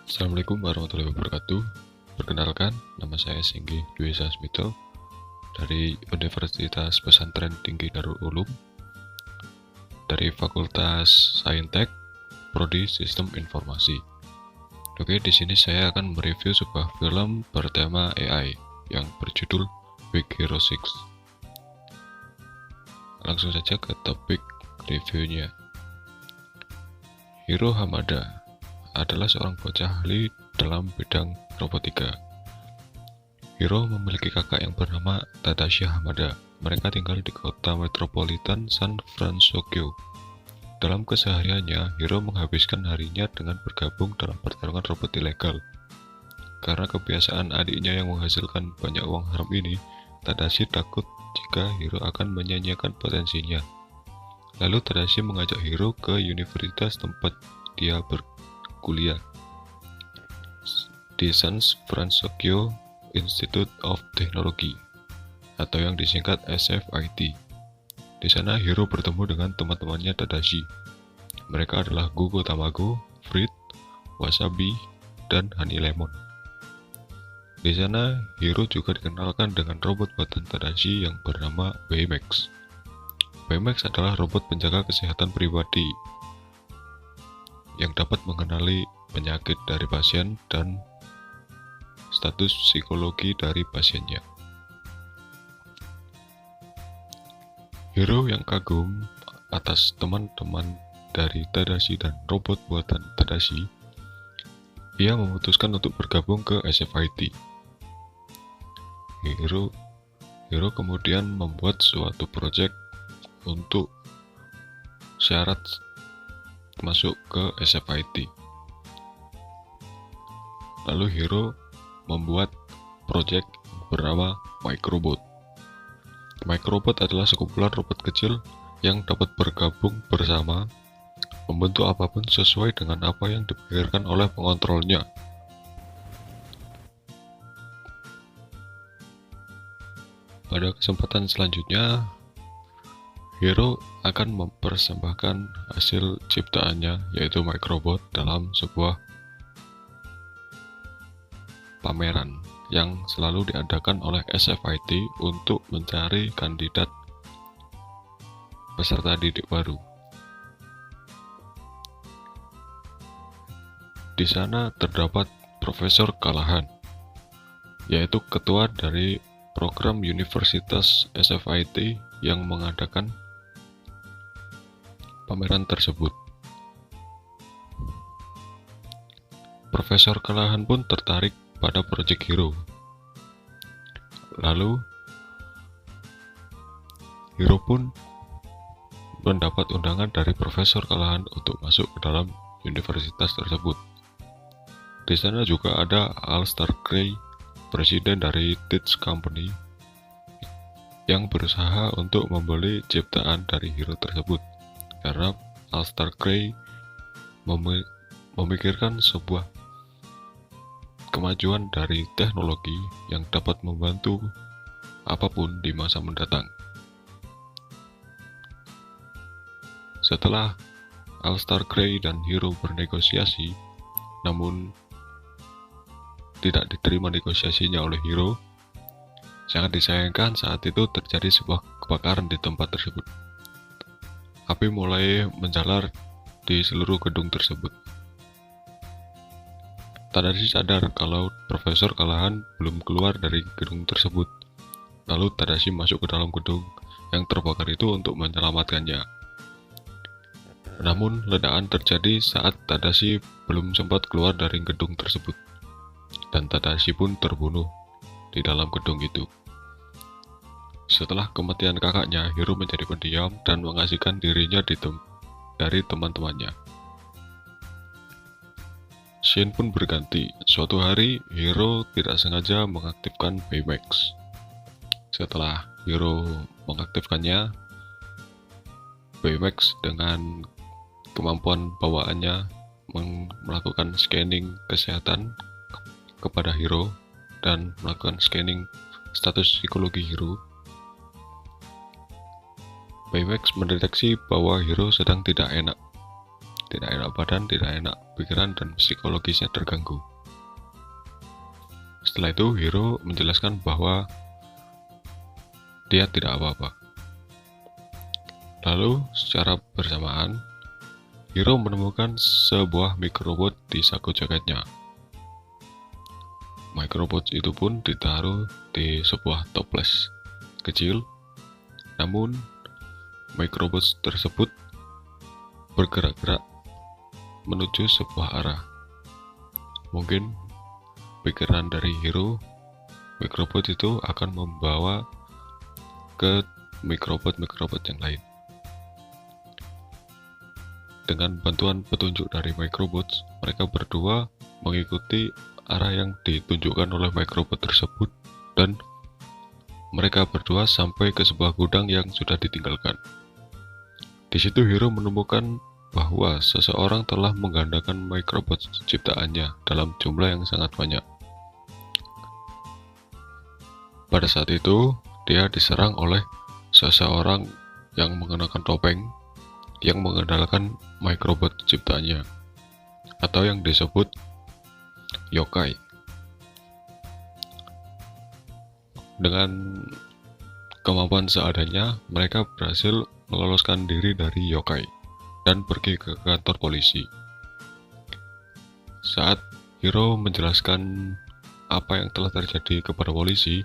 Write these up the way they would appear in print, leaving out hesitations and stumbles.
Assalamualaikum warahmatullahi wabarakatuh. Perkenalkan, nama saya Singgi Dwi Sasmito dari Universitas Pesantren Tinggi Darul Ulum dari Fakultas Saintek, Prodi Sistem Informasi. Oke, di sini saya akan mereview sebuah film bertema AI yang berjudul Big Hero 6. Langsung saja ke topik reviewnya. Hiro Hamada adalah seorang bocah ahli dalam bidang robotika. Hiro memiliki kakak yang bernama Tadashi Hamada. Mereka tinggal di kota metropolitan San Francisco. Dalam kesehariannya, Hiro menghabiskan harinya dengan bergabung dalam pertarungan robot ilegal. Karena kebiasaan adiknya yang menghasilkan banyak uang haram ini, Tadashi takut jika Hiro akan menyanyiakan potensinya. Lalu Tadashi mengajak Hiro ke universitas tempat dia berkuliah, di San Francisco Institute of Technology, atau yang disingkat SFIT. Di sana Hiro bertemu dengan teman-temannya Tadashi. Mereka adalah Gugo Tamago, Frit, Wasabi, dan Honey Lemon. Di sana Hiro juga dikenalkan dengan robot buatan Tadashi yang bernama Baymax. Baymax adalah robot penjaga kesehatan pribadi yang dapat mengenali penyakit dari pasien dan status psikologi dari pasiennya. Hiro yang kagum atas teman-teman dari Tadashi dan robot buatan Tadashi, ia memutuskan untuk bergabung ke SFIT. Hiro kemudian membuat suatu proyek untuk syarat masuk ke SFIT. Lalu Hiro membuat proyek bernama Microbot. Microbot adalah sekumpulan robot kecil yang dapat bergabung bersama, membentuk apapun sesuai dengan apa yang dipikirkan oleh pengontrolnya. Pada kesempatan selanjutnya, Hiro akan mempersembahkan hasil ciptaannya, yaitu Microbot, dalam sebuah pameran yang selalu diadakan oleh SFIT untuk mencari kandidat peserta didik baru. Di sana terdapat Profesor Callahan, yaitu ketua dari program Universitas SFIT yang mengadakan pameran tersebut. Profesor Callahan pun tertarik pada proyek Hiro. Lalu Hiro pun mendapat undangan dari Profesor Callahan untuk masuk ke dalam universitas tersebut. Di sana juga ada Alistair Gray, presiden dari Teach Company, yang berusaha untuk membeli ciptaan dari Hiro tersebut, karena Alistair Gray memikirkan sebuah kemajuan dari teknologi yang dapat membantu apapun di masa mendatang. Setelah Alistair Gray dan Hiro bernegosiasi, namun tidak diterima negosiasinya oleh Hiro, sangat disayangkan saat itu terjadi sebuah kebakaran di tempat tersebut. Api mulai menjalar di seluruh gedung tersebut. Tadashi sadar kalau Profesor Callahan belum keluar dari gedung tersebut. Lalu Tadashi masuk ke dalam gedung yang terbakar itu untuk menyelamatkannya. Namun ledakan terjadi saat Tadashi belum sempat keluar dari gedung tersebut, dan Tadashi pun terbunuh di dalam gedung itu. Setelah kematian kakaknya, Hiro menjadi pendiam dan mengasihkan dirinya dari teman-temannya. Scene pun berganti. Suatu hari, Hiro tidak sengaja mengaktifkan Baymax. Setelah Hiro mengaktifkannya, Baymax dengan kemampuan bawaannya melakukan scanning kesehatan kepada Hiro dan melakukan scanning status psikologi Hiro. Baymax mendeteksi bahwa Hiro sedang tidak enak. tidak enak badan, tidak enak pikiran, dan psikologisnya terganggu. Setelah itu, Hiro menjelaskan bahwa dia tidak apa-apa. Lalu, secara bersamaan, Hiro menemukan sebuah microbot di saku jaketnya. Microbot itu pun ditaruh di sebuah toples kecil, namun microbot tersebut bergerak-gerak menuju sebuah arah. Mungkin pikiran dari Hiro, microbot itu akan membawa ke microbot yang lain. Dengan bantuan petunjuk dari microbot, mereka berdua mengikuti arah yang ditunjukkan oleh microbot tersebut, dan mereka berdua sampai ke sebuah gudang yang sudah ditinggalkan. Di situ Hiro menemukan bahwa seseorang telah menggandakan microbot ciptaannya dalam jumlah yang sangat banyak. Pada saat itu, dia diserang oleh seseorang yang mengenakan topeng yang mengendalikan microbot ciptaannya, atau yang disebut yokai. Dengan kemampuan seadanya, mereka berhasil meloloskan diri dari yokai dan pergi ke kantor polisi. Saat Hiro menjelaskan apa yang telah terjadi kepada polisi,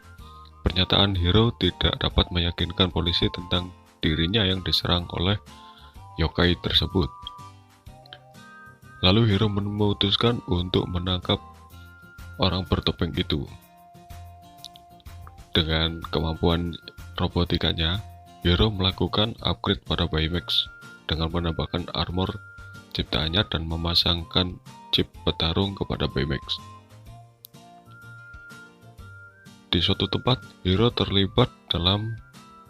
pernyataan Hiro tidak dapat meyakinkan polisi tentang dirinya yang diserang oleh yokai tersebut. Lalu Hiro memutuskan untuk menangkap orang bertopeng itu. Dengan kemampuan robotikanya, Hiro melakukan upgrade pada Baymax dengan menambahkan armor ciptaannya dan memasangkan chip petarung kepada Baymax. Di suatu tempat, Hiro terlibat dalam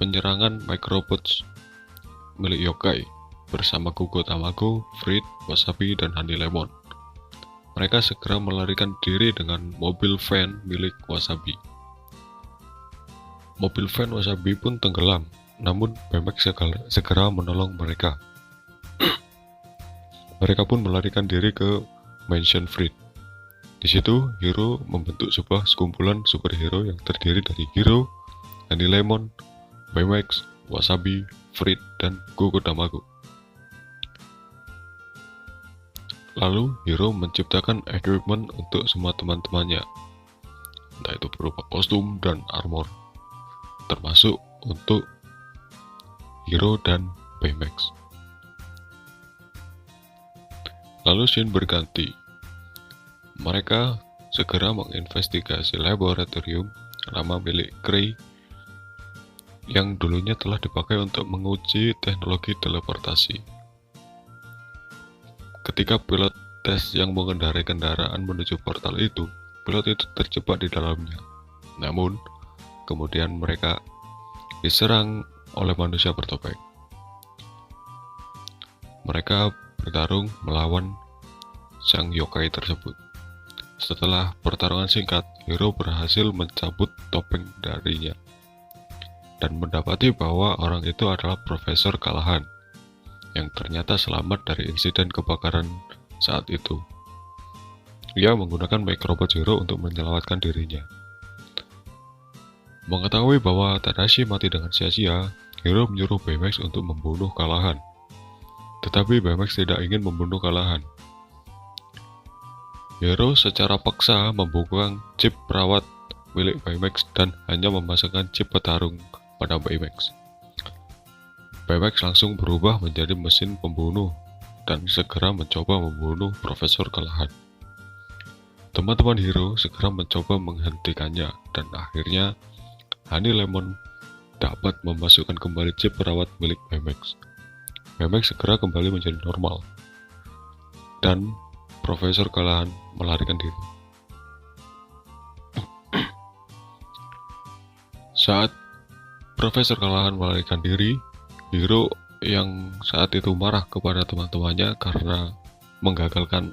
penyerangan microbots milik yokai bersama Kugo Tamago, Fried, Wasabi, dan Honey Lemon. Mereka segera melarikan diri dengan mobil van milik Wasabi. Mobil van Wasabi pun tenggelam, namun Baymax segera menolong mereka. Mereka pun melarikan diri ke mansion Fried. Di situ, Hiro membentuk sebuah sekumpulan superhero yang terdiri dari Hiro, Honey Lemon, Baymax, Wasabi, Fried, dan Kugo Tamago. Lalu, Hiro menciptakan equipment untuk semua teman-temannya, entah itu berupa kostum dan armor, termasuk untuk Hiro dan Baymax. Lalu scene berganti. Mereka segera menginvestigasi laboratorium lama milik Krei yang dulunya telah dipakai untuk menguji teknologi teleportasi. Ketika pilot tes yang mengendarai kendaraan menuju portal itu, pilot itu terjebak di dalamnya. Namun, kemudian mereka diserang oleh manusia bertopeng. Mereka bertarung melawan sang yokai tersebut. Setelah pertarungan singkat, Hiro berhasil mencabut topeng darinya dan mendapati bahwa orang itu adalah Profesor Callahan yang ternyata selamat dari insiden kebakaran saat itu. Ia menggunakan microbot Hiro untuk menyelamatkan dirinya. Mengetahui bahwa Tadashi mati dengan sia-sia, Hiro menyuruh Baymax untuk membunuh Callahan. Tetapi Baymax tidak ingin membunuh Callahan. Hiro secara paksa membuka chip perawat milik Baymax dan hanya memasangkan chip petarung pada Baymax. Baymax langsung berubah menjadi mesin pembunuh dan segera mencoba membunuh Profesor Callahan. Teman-teman Hiro segera mencoba menghentikannya dan akhirnya Honey Lemon dapat memasukkan kembali chip perawat milik Baymax. Baymax segera kembali menjadi normal dan Profesor Callahan melarikan diri. Saat Profesor Callahan melarikan diri, Hiro yang saat itu marah kepada teman-temannya karena menggagalkan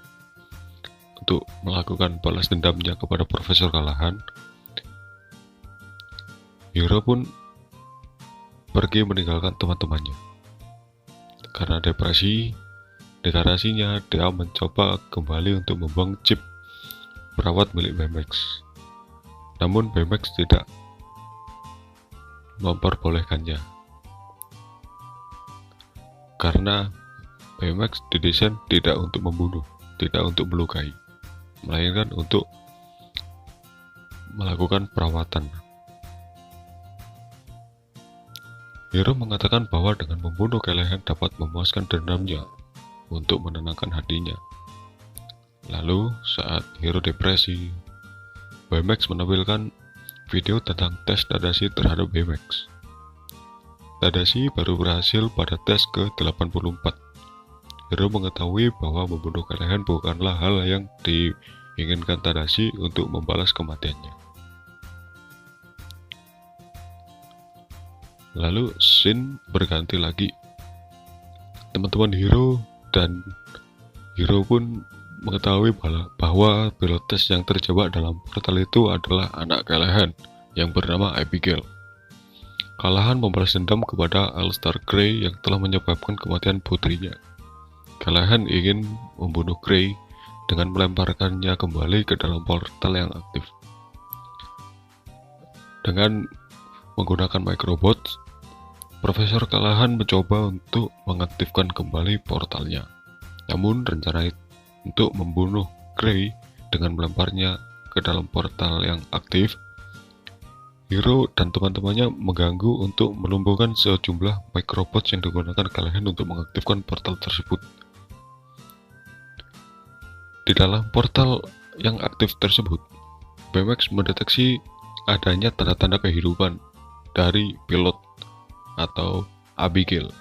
untuk melakukan balas dendamnya kepada Profesor Callahan. Hiro pun pergi meninggalkan teman-temannya. Karena depresi, Di garasinya, dia mencoba kembali untuk membuang chip perawat milik Baymax. Namun Baymax tidak memperbolehkannya. Karena Baymax didesain tidak untuk membunuh, tidak untuk melukai, melainkan untuk melakukan perawatan. Hiro mengatakan bahwa dengan membunuh Callahan dapat memuaskan dendamnya untuk menenangkan hatinya. Lalu saat Hiro depresi, Baymax menampilkan video tentang tes Tadashi terhadap Baymax. Tadashi baru berhasil pada tes ke-84. Hiro mengetahui bahwa membunuh Callahan bukanlah hal yang diinginkan Tadashi untuk membalas kematiannya. Lalu scene berganti lagi. Teman-teman Hiro dan Hiro pun mengetahui bahwa pilot tes yang terjebak dalam portal itu adalah anak Callahan yang bernama Abigail. Callahan membalas dendam kepada Aleister Gray yang telah menyebabkan kematian putrinya. Callahan ingin membunuh Gray dengan melemparkannya kembali ke dalam portal yang aktif. Dengan menggunakan microbot, Profesor Callahan mencoba untuk mengaktifkan kembali portalnya. Namun rencana untuk membunuh Gray dengan melemparnya ke dalam portal yang aktif, Hiro dan teman-temannya mengganggu untuk melumpuhkan sejumlah microbot yang digunakan Callahan untuk mengaktifkan portal tersebut. Di dalam portal yang aktif tersebut, Baymax mendeteksi adanya tanda-tanda kehidupan dari pilot atau Abigail.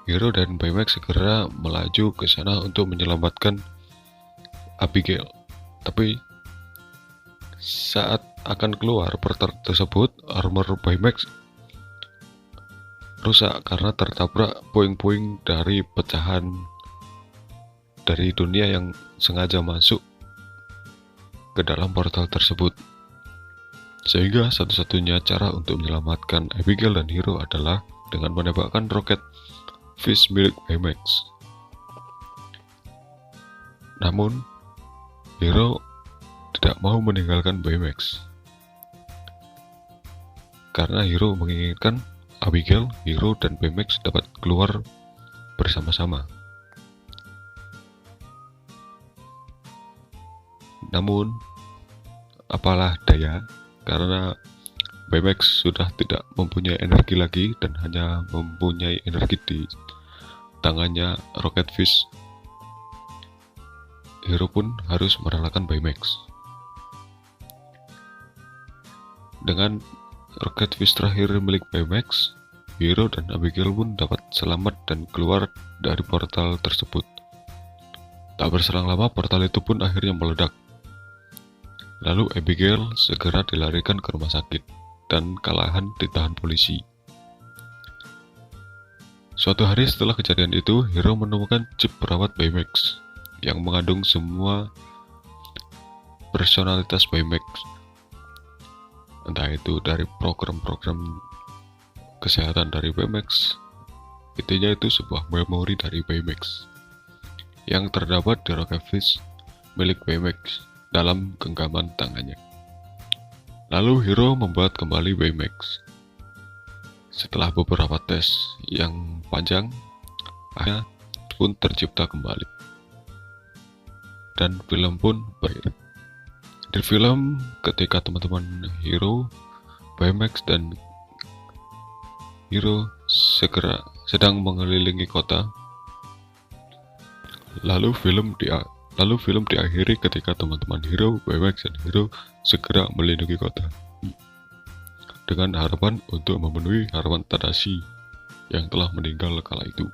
Hiro dan Baymax segera melaju ke sana untuk menyelamatkan Abigail. Tapi saat akan keluar portal tersebut, armor Baymax rusak karena tertabrak puing-puing dari pecahan dari dunia yang sengaja masuk ke dalam portal tersebut. Sehingga satu-satunya cara untuk menyelamatkan Abigail dan Hiro adalah dengan menembakkan roket Fish milik Baymax. Namun, Hiro tidak mau meninggalkan Baymax. Karena Hiro menginginkan Abigail, Hiro, dan Baymax dapat keluar bersama-sama. Namun, apalah daya, karena Baymax sudah tidak mempunyai energi lagi dan hanya mempunyai energi di tangannya Rocket Fish. Hiro pun harus merelakan Baymax. Dengan Rocket Fish terakhir milik Baymax, Hiro dan Abigail pun dapat selamat dan keluar dari portal tersebut. Tak berselang lama, portal itu pun akhirnya meledak. Lalu Abigail segera dilarikan ke rumah sakit dan Callahan ditahan polisi. Suatu hari setelah kejadian itu, Hiro menemukan chip perawat Baymax yang mengandung semua personalitas Baymax. Entah itu dari program-program kesehatan dari Baymax, intinya itu sebuah memori dari Baymax yang terdapat di Rocket Fish milik Baymax dalam genggaman tangannya. Lalu Hiro membuat kembali Baymax. Setelah beberapa tes yang panjang, akhirnya pun tercipta kembali. Dan film pun berakhir. Di film, ketika teman-teman Hiro, Baymax, dan Hiro sedang mengelilingi kota, lalu film diakhiri ketika teman-teman Hiro, Baymax, dan Hiro segera melindungi kota dengan harapan untuk memenuhi harapan Tadashi yang telah meninggal kala itu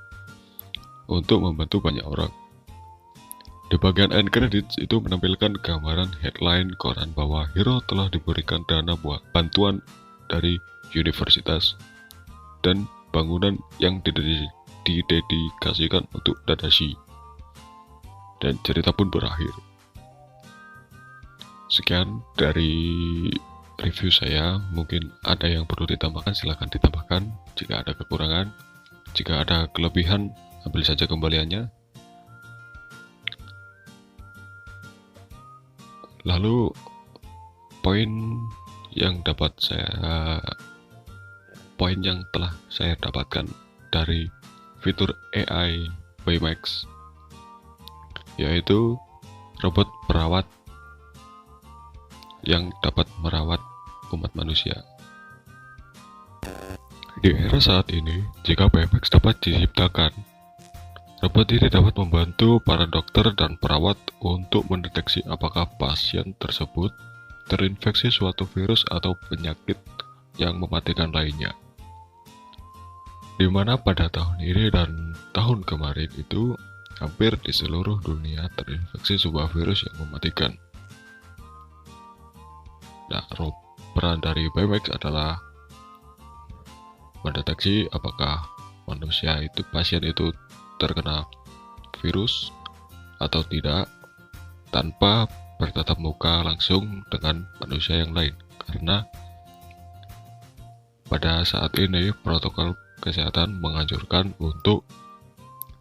untuk membantu banyak orang. Di bagian end credits itu menampilkan gambaran headline koran bahwa Hiro telah diberikan dana buat bantuan dari universitas dan bangunan yang didedikasikan untuk Tadashi. Dan cerita pun berakhir. Sekian dari review saya. Mungkin ada yang perlu ditambahkan, silahkan ditambahkan. Jika ada kekurangan, jika ada kelebihan, ambil saja kembaliannya. Lalu poin poin yang telah saya dapatkan dari fitur AI Baymax, yaitu robot perawat yang dapat merawat umat manusia. Di era saat ini, jika Baymax dapat diciptakan, robot ini dapat membantu para dokter dan perawat untuk mendeteksi apakah pasien tersebut terinfeksi suatu virus atau penyakit yang mematikan lainnya. Di mana pada tahun ini dan tahun kemarin itu, hampir di seluruh dunia terinfeksi sebuah virus yang mematikan. Nah, peran dari Baymax adalah mendeteksi apakah pasien itu terkena virus atau tidak tanpa bertatap muka langsung dengan manusia yang lain, karena pada saat ini protokol kesehatan menganjurkan untuk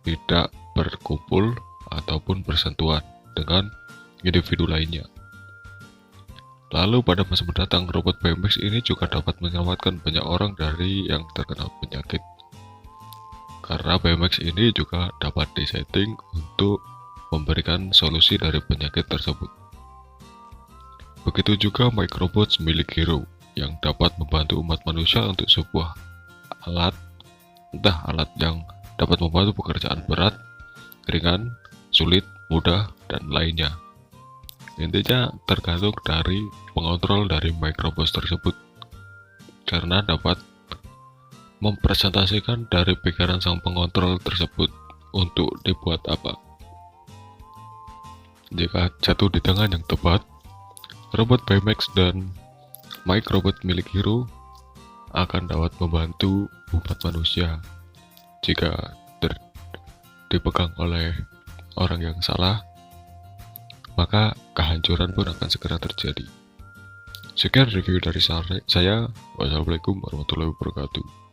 tidak berkumpul ataupun bersentuhan dengan individu lainnya. Lalu pada masa mendatang, robot Baymax ini juga dapat menyelamatkan banyak orang dari yang terkena penyakit, karena Baymax ini juga dapat disetting untuk memberikan solusi dari penyakit tersebut. Begitu juga microbots milik Hero yang dapat membantu umat manusia untuk sebuah alat, entah alat yang dapat membantu pekerjaan berat, ringan, sulit, mudah, dan lainnya. Intinya tergantung dari pengontrol dari microbots tersebut, karena dapat mempresentasikan dari pikiran sang pengontrol tersebut untuk dibuat apa. Jika jatuh di tangan yang tepat, robot Baymax dan microbot milik Hero akan dapat membantu umat manusia. Jika dipegang oleh orang yang salah, maka kehancuran pun akan segera terjadi. Sekian review dari saya. Wassalamualaikum warahmatullahi wabarakatuh.